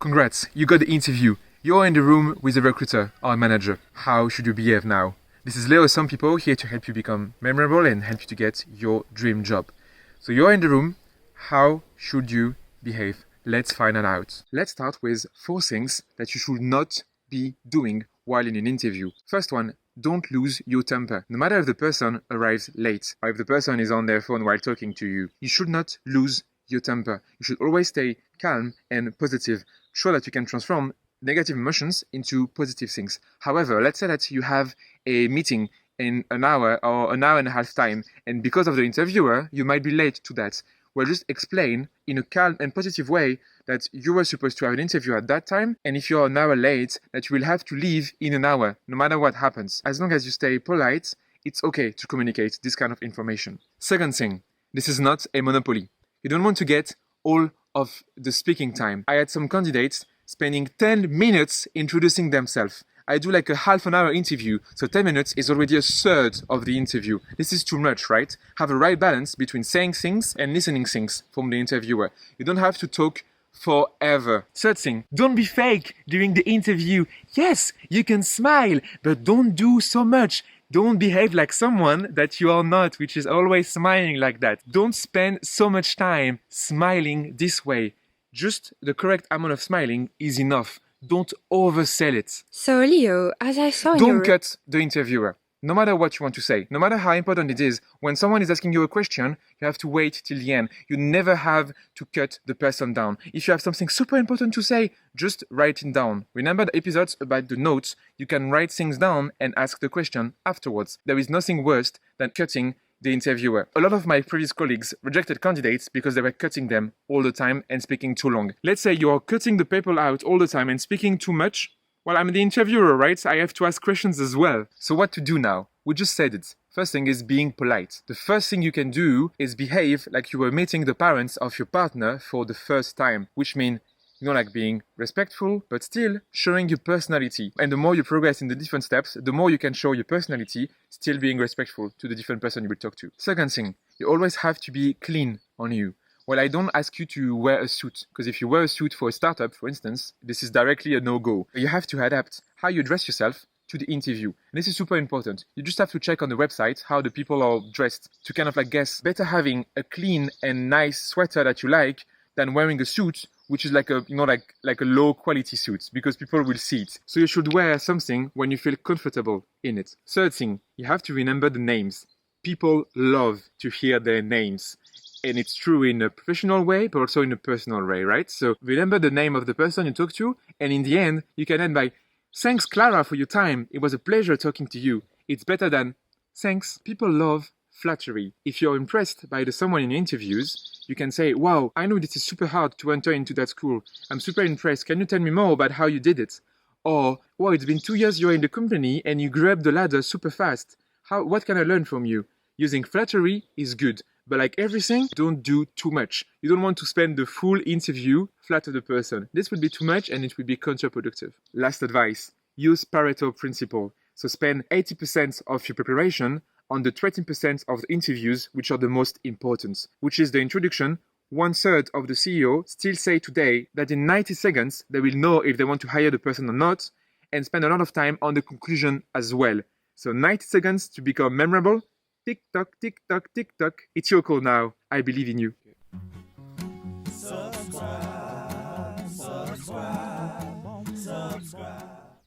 Congrats, you got the interview. You're in the room with the recruiter or manager. How should you behave now? This is Leo, some people here to help you become memorable and help you to get your dream job. So you're in the room. How should you behave? Let's find it out. Let's start with 4 things that you should not be doing while in an interview. First one, don't lose your temper. No matter if the person arrives late or if the person is on their phone while talking to you, you should not lose your temper. You should always stay calm and positive. Show that you can transform negative emotions into positive things. However, let's say that you have a meeting in an hour or an hour and a half time, and because of the interviewer, you might be late to that. Well, just explain in a calm and positive way that you were supposed to have an interview at that time, and if you're an hour late, that you will have to leave in an hour, no matter what happens. As long as you stay polite, it's okay to communicate this kind of information. Second thing, this is not a monopoly. You don't want to get all of the speaking time. I had some candidates spending 10 minutes introducing themselves. I do like a half an hour interview, so 10 minutes is already a third of the interview. This is too much, right? Have a right balance between saying things and listening things from the interviewer. You don't have to talk forever. Third thing, don't be fake during the interview. Yes, you can smile, but don't do so much. Don't behave like someone that you are not, which is always smiling like that. Don't spend so much time smiling this way. Just the correct amount of smiling is enough. Don't oversell it. So Leo, as I saw in Don't cut the interviewer. No matter what you want to say, no matter how important it is, when someone is asking you a question, you have to wait till the end. You never have to cut the person down. If you have something super important to say, just write it down. Remember the episodes about the notes? You can write things down and ask the question afterwards. There is nothing worse than cutting the interviewer. A lot of my previous colleagues rejected candidates because they were cutting them all the time and speaking too long. Let's say you are cutting the people out all the time and speaking too much. Well, I'm the interviewer, right? I have to ask questions as well. So what to do now? We just said it. First thing is being polite. The first thing you can do is behave like you were meeting the parents of your partner for the first time, which means, like being respectful, but still showing your personality. And the more you progress in the different steps, the more you can show your personality, still being respectful to the different person you will talk to. Second thing, you always have to be clean on you. Well, I don't ask you to wear a suit, because if you wear a suit for a startup, for instance, this is directly a no-go. You have to adapt how you dress yourself to the interview. And this is super important. You just have to check on the website how the people are dressed to kind of guess. Better having a clean and nice sweater that you like than wearing a suit which is like a low quality suit, because people will see it. So you should wear something when you feel comfortable in it. Third thing, you have to remember the names. People love to hear their names. And it's true in a professional way, but also in a personal way, right? So remember the name of the person you talk to, and in the end, you can end by, "Thanks, Clara, for your time. It was a pleasure talking to you." It's better than, "Thanks." People love flattery. If you're impressed by someone in interviews, you can say, "Wow, I know this is super hard to enter into that school. I'm super impressed. Can you tell me more about how you did it?" Or, "Wow, it's been 2 years you're in the company and you grew up the ladder super fast. What can I learn from you?" Using flattery is good. But like everything, don't do too much. You don't want to spend the full interview flatter the person. This would be too much and it would be counterproductive. Last advice, use Pareto principle. So spend 80% of your preparation on the 20% of the interviews which are the most important, which is the introduction. 1/3 of the CEO still say today that in 90 seconds, they will know if they want to hire the person or not, and spend a lot of time on the conclusion as well. So 90 seconds to become memorable. Tick tock, tick tock, tick tock. It's your call now. I believe in you. Subscribe.